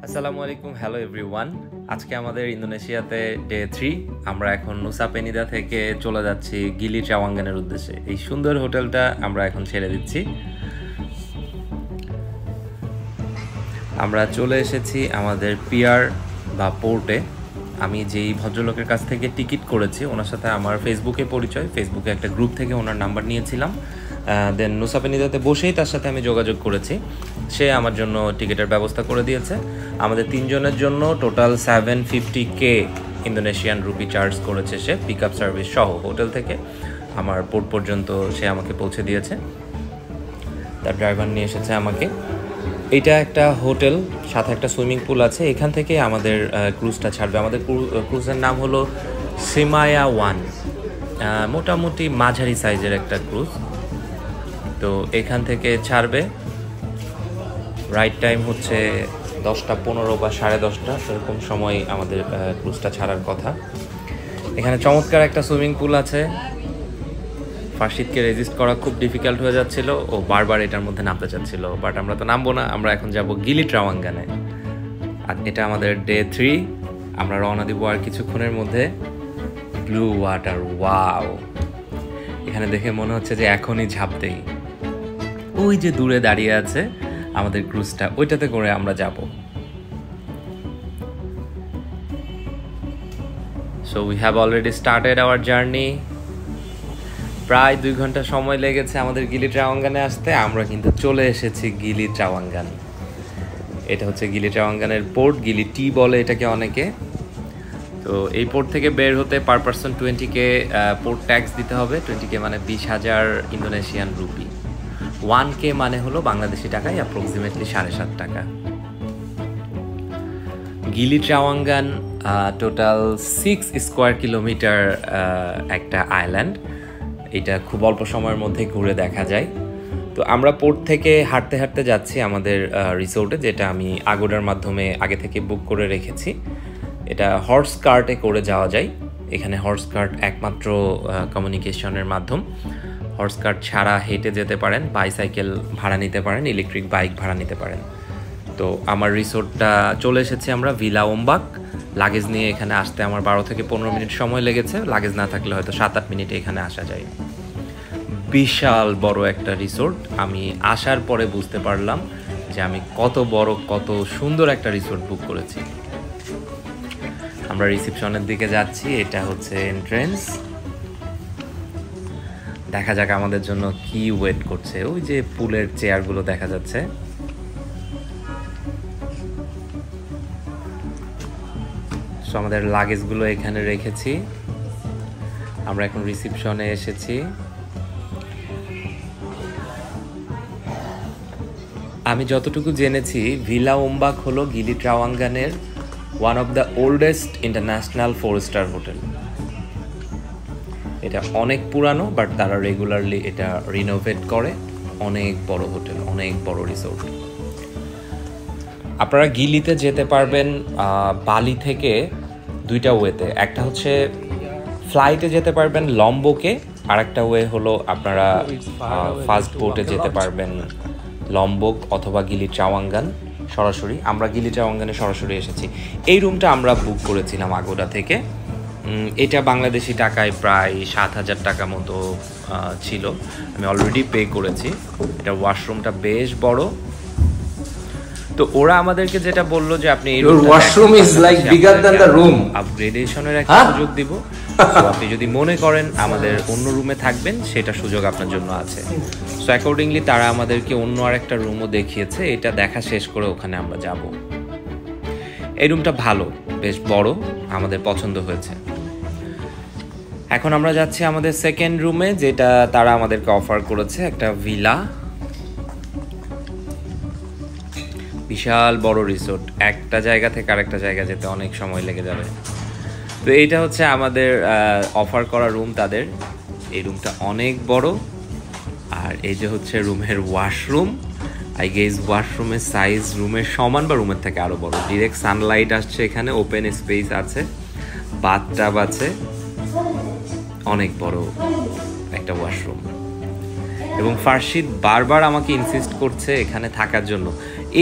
আসসালামু আলাইকুম, hello everyone. আজকে আমাদের ইন্দোনেশিয়াতে ডে 3। আমরা এখন নুসা পেনিদা থেকে চলে যাচ্ছি গিলি ট্রাওয়াঙ্গানের উদ্দেশ্যে। এই সুন্দর হোটেলটা আমরা এখন ছেড়ে দিচ্ছি। আমরা চলে এসেছি আমাদের পিয়ার বা পোর্টে। আমি যেই ভদ্রলোকের কাছ থেকে টিকিট করেছি ওনার সাথে আমার ফেসবুকে পরিচয়, ফেসবুকে একটা গ্রুপ থেকে ওনার নাম্বার নিয়েছিলাম। দেন নুসা পেনিদাতে বসেই তার সাথে আমি যোগাযোগ করেছি, সে আমার জন্য টিকিটের ব্যবস্থা করে দিয়েছে। আমাদের 3 জনের জন্য total 750K Indonesian rupee charge করেছে সে, পিক আপ সার্ভিস সহ হোটেল থেকে আমার পোর্ট পর্যন্ত সে আমাকে পৌঁছে দিয়েছে। তার ড্রাইভার নিয়ে এসেছে আমাকে। এইটা একটা হোটেল, সাথে একটা সুইমিং পুল আছে। এখান থেকে আমাদের ক্রুজটা ছাড়বে। আমাদের ক্রুজের নাম হলো সিমায়া 1, মোটামুটি মাঝারি সাইজের একটা ক্রুজ। তো এখান থেকে ছাড়বে। রাইট টাইম হচ্ছে 10:15 বা 10:30 এরকম সময় আমাদের ক্রুজটা ছাড়ার কথা। এখানে চমৎকার একটা সুইমিং পুল আছে। ফার্শিদকে রেজিস্ট করা খুব ডিফিকাল্ট হয়ে যাচ্ছিল, ও বারবার এটার মধ্যে নামতে চাচ্ছিল, বাট আমরা তো নামবো না। আমরা এখন যাব গিলি ট্রাওয়াঙ্গানে। আর এটা আমাদের ডে 3। আমরা রওনা দিব আর কিছুক্ষণের মধ্যে। Blue water, wow! এখানে দেখে মনে হচ্ছে যে এখনই ঝাঁপ দেই। ওই যে দূরে দাঁড়িয়ে আছে আমাদের ক্রুজটা, ওইটাতে করে আমরা যাব। So we have already started our journey. প্রায় 2 ঘন্টা সময় লেগেছে আমাদের গিলি ট্রাওয়াঙ্গানে আসতে। আমরা কিন্তু চলে এসেছি গিলি ট্রাওয়াঙ্গান। এটা হচ্ছে গিলি ট্রাওয়াঙ্গানের পোর্ট, গিলি টি বলে এটাকে অনেকে। তো এই পোর্ট থেকে বের হতে per person 20K port tax দিতে হবে। 20K মানে 20,000 ইন্দোনেশিয়ান রুপি। 1K মানে হলো বাংলাদেশি টাকায় অ্যাপ্রক্সিমেটলি 7.5 টাকা। গিলি ট্রাওয়াঙ্গান টোটাল 6 স্কোয়ার কিলোমিটার একটা আইল্যান্ড। এটা খুব অল্প সময়ের মধ্যে ঘুরে দেখা যায়। তো আমরা পোর্ট থেকে হাঁটতে হাঁটতে যাচ্ছি আমাদের রিসোর্টে, যেটা আমি আগোডার মাধ্যমে আগে থেকে বুক করে রেখেছি। এটা হর্স কার্টে করে যাওয়া যায়। এখানে হর্স কার্ট একমাত্র কমিউনিকেশনের মাধ্যম। হর্স কার্ট ছাড়া হেঁটে যেতে পারেন, বাইসাইকেল ভাড়া নিতে পারেন, ইলেকট্রিক বাইক ভাড়া নিতে পারেন। তো আমার রিসোর্টটা চলে এসেছি আমরা, ভিলা ওমবাক। লাগেজ নিয়ে এখানে আসতে আমার 12 থেকে 15 মিনিট সময় লেগেছে। লাগেজ না থাকলে হয়তো 7-8 মিনিটে এখানে আসা যায়। বিশাল বড় একটা রিসোর্ট। আমি আসার পরে বুঝতে পারলাম যে আমি কত বড়, কত সুন্দর একটা রিসোর্ট বুক করেছি। আমরা রিসেপশনের দিকে যাচ্ছি। এটা হচ্ছে এন্ট্রেন্স। দেখা যাক আমাদের জন্য কি ওয়েট করছে। ওই যে পুলের চেয়ারগুলো দেখা যাচ্ছে। সো আমাদের লাগেজগুলো এখানে রেখেছি। আমরা এখন রিসেপশনে এসেছি। আমি যতটুকু জেনেছি, ভিলা ওমবাক হলো গিলি ট্রাওয়াঙ্গানের one of the oldest international 4-স্টার হোটেল। এটা অনেক পুরানো, বাট তারা রেগুলারলি এটা রিনোভেট করে। অনেক বড় হোটেল, অনেক বড় রিসোর্ট। আপনারা গিলিতে যেতে পারবেন বালি থেকে 2টা ওয়েতে। একটা হচ্ছে ফ্লাইটে যেতে পারবেন লম্বোকে, আর একটা ওয়ে হলো আপনারা ফাস্ট বোটে যেতে পারবেন লম্বক অথবা গিলি ট্রাওয়াঙ্গান সরাসরি। আমরা গিলি ট্রাওয়াঙ্গানে সরাসরি এসেছি। এই রুমটা আমরা বুক করেছিলাম আগোডা থেকে। এটা বাংলাদেশি টাকায় প্রায় 7,000 টাকা মতো ছিল। আমি অলরেডি পে করেছি। এটা ওয়াশরুমটা বেশ বড়। তো ওরা আমাদেরকে যেটা বললো যে আপনি washroom is like bigger than the room, আপগ্রেডেশনের একটা সুযোগ দিব। তো আপনি যদি মনে করেন আমাদের অন্য রুমে থাকবেন, সেটা সুযোগ আপনার জন্য আছে। সো অ্যাকর্ডিংলি তারা আমাদেরকে অন্য আরেকটা রুমও দেখিয়েছে। এটা দেখা শেষ করে ওখানে আমরা যাব। এই রুমটা ভালো, বেশ বড়, আমাদের পছন্দ হয়েছে। এখন আমরা যাচ্ছি আমাদের সেকেন্ড রুমে, যেটা তারা আমাদেরকে অফার করেছে, একটা ভিলা। বিশাল বড় রিসোর্ট, একটা জায়গা থেকে আরেকটা জায়গা যেতে অনেক সময় লেগে যাবে। তো এইটা হচ্ছে আমাদের অফার করা রুম তাদের। এই রুমটা অনেক বড়। আর এই যে হচ্ছে রুমের ওয়াশরুম। আই গেস ওয়াশরুমের সাইজ রুমের সমান বা রুমের থেকে আরও বড়। ডিরেক্ট সানলাইট আসছে এখানে, ওপেন স্পেস আছে, বাথটাব আছে, অনেক বড় একটা ওয়াশরুম। এবং ফার্শিদ বারবার আমাকে ইনসিস্ট করছে এখানে থাকার জন্য।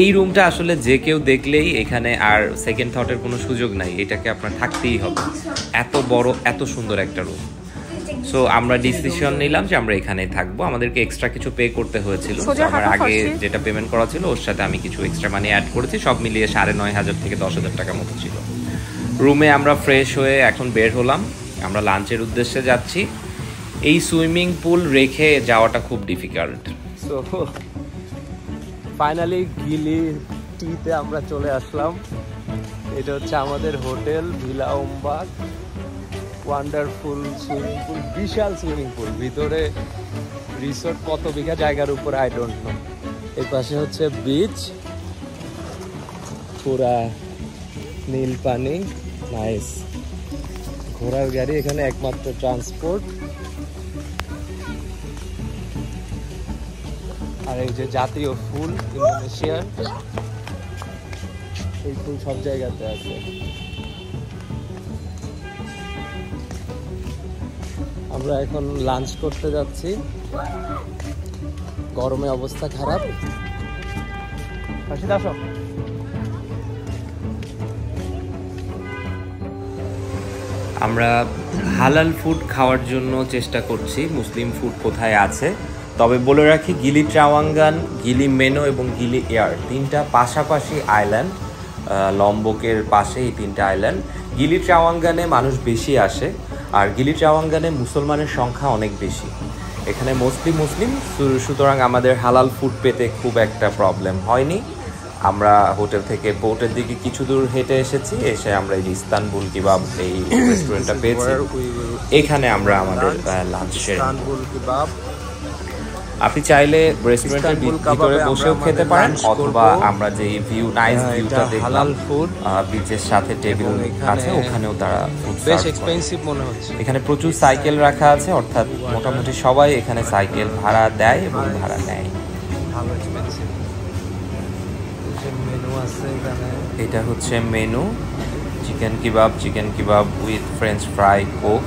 এই রুমটা আসলে যে কেউ দেখলেই এখানে আর সেকেন্ড থটের কোনো সুযোগ নাই, এটাকে আপনার থাকতেই হবে, এত বড় এত সুন্দর একটা রুম। সো আমরা ডিসিশন নিলাম যে আমরা এখানেই থাকবো। আমাদেরকে এক্সট্রা কিছু পে করতে হয়েছিল, আমার আগে যেটা পেমেন্ট করা ছিল ওর সাথে আমি কিছু এক্সট্রা মানি অ্যাড করেছি, সব মিলিয়ে 9,500 থেকে 10,000 টাকার মতো ছিল। রুমে আমরা ফ্রেশ হয়ে এখন বের হলাম, আমরা লাঞ্চের উদ্দেশ্যে যাচ্ছি। এই সুইমিং পুল রেখে যাওয়াটা খুব ডিফিকাল্ট। সো ফাইনালি গিলি টিতে আমরা চলে আসলাম। এটা হচ্ছে আমাদের hotel villa Ombak. Wonderful swimming pool, বিশাল সুইমিং পুল, ভিতরে রিসোর্ট কত বিঘা জায়গার উপর আই ডোন্ট নো। এই পাশে হচ্ছে বিচ, পুরা নীল পানি, নাইস। ঘোড়ার গাড়ি এখানে একমাত্র ট্রান্সপোর্ট। আর এই যে জাতীয় ফুল ইন্দোনেশিয়ার, এই ফুল সব জায়গাতে আছে। আমরা এখন লাঞ্চ করতে যাচ্ছি, গরমে অবস্থা খারাপ। আমরা হালাল ফুড খাওয়ার জন্য চেষ্টা করছি, মুসলিম ফুড কোথায় আছে। তবে বলে রাখি, গিলি ট্রাওয়াঙ্গান, গিলি মেনো এবং গিলি এয়ার তিনটা পাশাপাশি আইল্যান্ড, লম্বকের পাশে এই তিনটা আইল্যান্ড। গিলি ট্রাওয়াঙ্গানে মানুষ বেশি আসে, আর গিলি ট্রাওয়াঙ্গানে মুসলমানের সংখ্যা অনেক বেশি। এখানে মুসলিম, সুতরাং আমাদের হালাল ফুড পেতে খুব একটা প্রবলেম হয়নি। আমরা হোটেল থেকে বোটের দিকে কিছু দূর হেঁটে এসেছি, এসে আমরা এই ইস্তানবুল কিবাব এই রেস্টুরেন্টটা পেয়েছি, এখানে আমরা আমাদের লাঞ্চ সেরে নিব। আপনি চাইলে রেস্টুরেন্টের ভিতরে বসেও খেতে পারেন, অথবা আমরা যে নাইস ভিউটা দেখলাম বিচের সাথে টেবিল আছে ওখানেও তারা বেশ এক্সপেন্সিভ মনে হচ্ছে। এখানে প্রচুর সাইকেল রাখা আছে, অর্থাৎ মোটামুটি সবাই এখানে সাইকেল ভাড়া দেয় এবং ভাড়া নেয়। ভালো এক্সপেন্সিভ। মেনু আছে এখানে, এটা হচ্ছে menu, chicken kebab with French fry, Coke.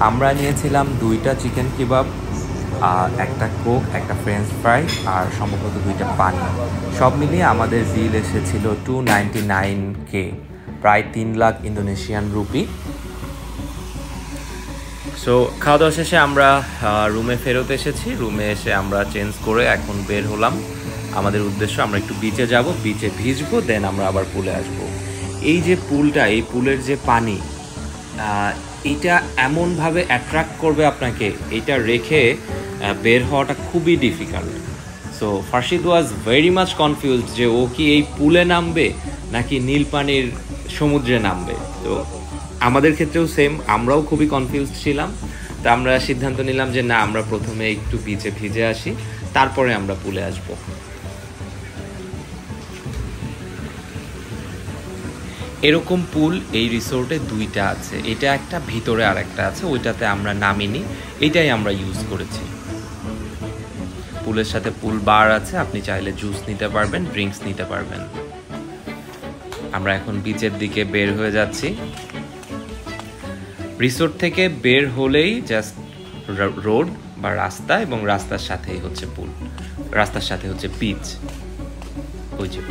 আমরা নিয়েছিলাম 2টা চিকেন কিবাব, একটা কোক, একটা ফ্রেঞ্চ ফ্রাই, আর সম্ভবত 2টা পানি। সব মিলিয়ে আমাদের বিল এসেছিল 299K, প্রায় 3 লাখ ইন্দোনেশিয়ান রুপি। সো খাওয়া দাওয়া শেষে আমরা রুমে ফেরত এসেছি। রুমে এসে আমরা চেঞ্জ করে এখন বের হলাম। আমাদের উদ্দেশ্য আমরা একটু বিচে যাব, বিচে ভিজবো, দেন আমরা আবার পুলে আসব। এই যে পুলটা, এই পুলের যে পানি, এইটা এমনভাবে অ্যাট্রাক্ট করবে আপনাকে, এইটা রেখে বের হওয়াটা খুবই difficult. So Farshid was very much confused যে ও কি এই পুলে নামবে নাকি নীল পানির সমুদ্রে নামবে। তো আমাদের ক্ষেত্রেও সেম, আমরাও খুবই কনফিউজড ছিলাম। তা আমরা সিদ্ধান্ত নিলাম যে না, আমরা প্রথমে একটু বিচে ভিজে আসি, তারপরে আমরা পুলে আসব। এরকম পুল এই রিসোর্টে 2টা আছে, এটা একটা, ভিতরে আর একটা আছে, ওইটাতে আমরা নামিনি, এটাই আমরা ইউজ করেছি। পুলের সাথে পুল বার আছে, আপনি চাইলে জুস নিতে পারবেন, ড্রিঙ্কস নিতে পারবেন। আমরা এখন বিচের দিকে বের হয়ে যাচ্ছি। রিসোর্ট থেকে বের হলেই জাস্ট রোড বা রাস্তা, এবং রাস্তার সাথেই হচ্ছে পুল, রাস্তার সাথে হচ্ছে বিচ।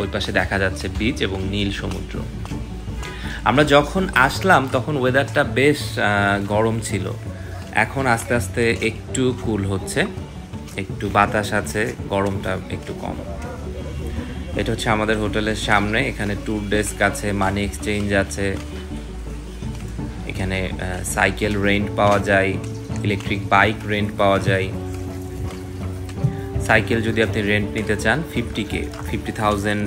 ওই পাশে দেখা যাচ্ছে বিচ এবং নীল সমুদ্র। আমরা যখন আসলাম তখন ওয়েদারটা বেশ গরম ছিল, এখন আস্তে আস্তে একটু কুল হচ্ছে, একটু বাতাস আছে, গরমটা একটু কম। এটা হচ্ছে আমাদের হোটেলের সামনে, এখানে ট্যুর ডেস্ক আছে, মানি এক্সচেঞ্জ আছে, এখানে সাইকেল রেন্ট পাওয়া যায়, ইলেকট্রিক বাইক রেন্ট পাওয়া যায়। সাইকেল যদি আপনি রেন্ট নিতে চান 50,000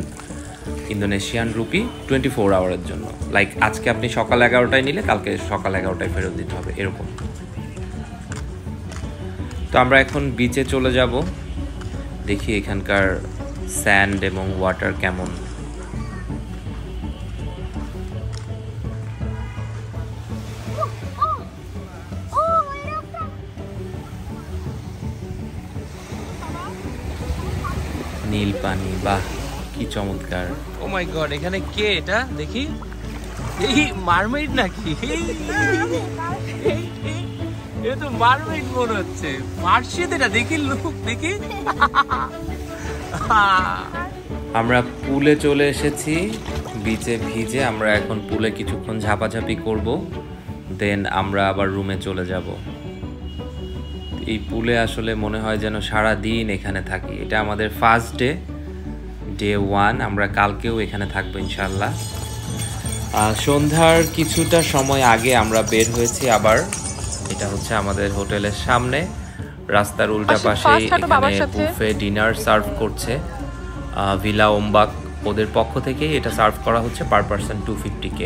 ইন্দোনেশিয়ান রুপি 24 আওয়ারের জন্য। লাইক আজকে আপনি সকাল 11টায় নিলে কালকে সকাল 11টায় ফেরত দিতে হবে, এরকম। তো আমরা এখন বিচে চলে যাব, দেখি এখানকার স্যান্ড এবং ওয়াটার কেমন। নীল পানি, বাহ কি চমৎকার। ও মাই গড, এখানে কে এটা দেখি? এই মারমেইড নাকি? এটা তো মারমেইড মনে হচ্ছে। ফার্সিদ এটা দেখি, লুক দেখি। আমরা পুলে চলে এসেছি, বিচে ভিজে আমরা এখন পুলে কিছুক্ষণ ঝাপাঝাপি করব, দেন আমরা আবার রুমে চলে যাব। এই পুলে আসলে মনে হয় যেন সারা দিন এখানে থাকি। এটা আমাদের ফার্স্ট ডে 1। আমরা কালকেও এখানে থাকবো ইনশাল্লাহ। সন্ধ্যার কিছুটা সময় আগে আমরা বের হয়েছি আবার। এটা হচ্ছে আমাদের হোটেলের সামনে, রাস্তার উল্টা পাশে এখানে বুফে ডিনার সার্ভ করছে ভিলা ওমবাক। ওদের পক্ষ থেকে এটা সার্ভ করা হচ্ছে per person 250K।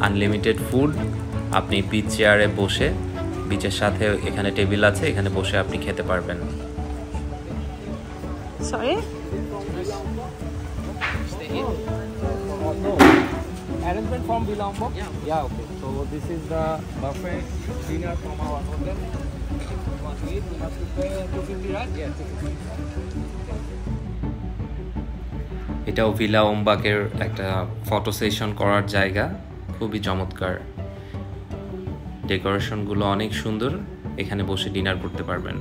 Unlimited food, আপনি বিচ চেয়ারে বসে, বিচের সাথে এখানে টেবিল আছে, এখানে বসে আপনি খেতে পারবেন। Sorry? Arrangement from Villa Ombak? Yeah, okay. So this is the buffet dinner from our hotel. You want to eat, you have to pay 250, right? Yeah, 250. এটাও ভিলা ওমবাকের একটা ফটো সেশন করার জায়গা, খুবই চমৎকার। ডেকোরেশনগুলো অনেক সুন্দর, এখানে বসে ডিনার করতে পারবেন।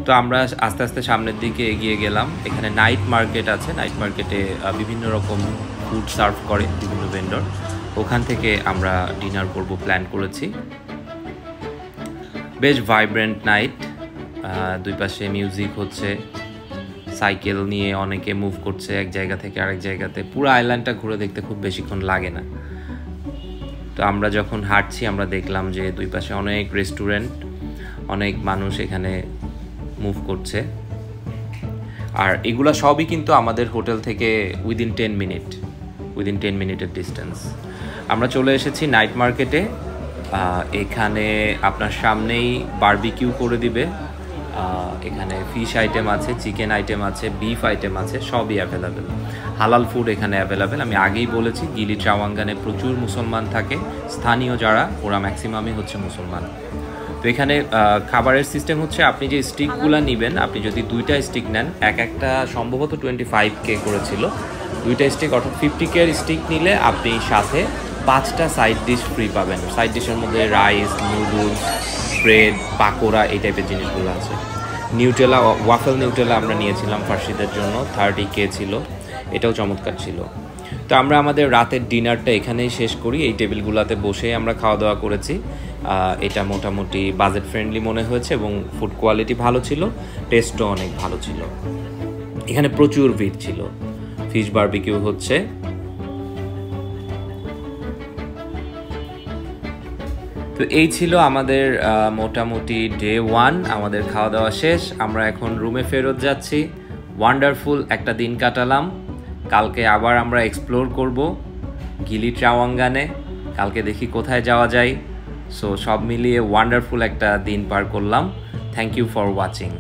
তো আমরা আস্তে আস্তে সামনের দিকে এগিয়ে গেলাম। এখানে নাইট মার্কেট আছে, নাইট মার্কেটে বিভিন্ন রকম ফুড সার্ভ করে বিভিন্ন ভেন্ডর, ওখান থেকে আমরা ডিনার করব প্ল্যান করেছি। বেশ ভাইব্রেন্ট নাইট, দুই পাশে মিউজিক হচ্ছে, সাইকেল নিয়ে অনেকে মুভ করছে এক জায়গা থেকে আরেক জায়গাতে। পুরো আইল্যান্ডটা ঘুরে দেখতে খুব বেশিক্ষণ লাগে না। তো আমরা যখন হাঁটছি আমরা দেখলাম যে দুই পাশে অনেক রেস্টুরেন্ট, অনেক মানুষ এখানে মুভ করছে। আর এগুলা সবই কিন্তু আমাদের হোটেল থেকে উইদিন 10 মিনিটের ডিস্টেন্স। আমরা চলে এসেছি নাইট মার্কেটে। এখানে আপনার সামনেই বারবিকিউ করে দিবে। এখানে ফিশ আইটেম আছে, চিকেন আইটেম আছে, বিফ আইটেম আছে, সবই অ্যাভেলেবেল। হালাল ফুড এখানে অ্যাভেলেবেল। আমি আগেই বলেছি গিলি ট্রাওয়াঙ্গানে প্রচুর মুসলমান থাকে, স্থানীয় যারা ওরা ম্যাক্সিমামই হচ্ছে মুসলমান। তো এখানে খাবারের সিস্টেম হচ্ছে আপনি যে স্টিকগুলো নেবেন, আপনি যদি 2টা স্টিক নেন, একটা সম্ভবত 25K করেছিল, 2টা স্টিক অর্থাৎ 50K স্টিক নিলে আপনি সাথে 5টা সাইড ডিশ ফ্রি পাবেন। সাইড ডিশের মধ্যে রাইস, নুডলস, ব্রেড, পাকোড়া, এই টাইপের জিনিসগুলো আছে। নিউটেলা, ওয়াফেল নিউটেলা আমরা নিয়েছিলাম ফার্সিদের জন্য, 30K ছিল, এটাও চমৎকার ছিল। তো আমরা আমাদের রাতের ডিনারটা এখানেই শেষ করি। এই টেবিলগুলোতে বসেই আমরা খাওয়া দাওয়া করেছি। এটা মোটামুটি বাজেট ফ্রেন্ডলি মনে হয়েছে এবং ফুড কোয়ালিটি ভালো ছিল, টেস্টও অনেক ভালো ছিল। এখানে প্রচুর ভিড় ছিল। ফিশ বারবিকিউ হচ্ছে। তো এই ছিল আমাদের মোটামুটি ডে 1। আমাদের খাওয়া দাওয়া শেষ, আমরা এখন রুমে ফেরত যাচ্ছি। ওয়ান্ডারফুল একটা দিন কাটালাম। কালকে আবার আমরা এক্সপ্লোর করব গিলি ট্রাওয়াঙ্গানে। কালকে দেখি কোথায় যাওয়া যায়। সো সব মিলিয়ে ওয়ান্ডারফুল একটা দিন পার করলাম। Thank you for watching.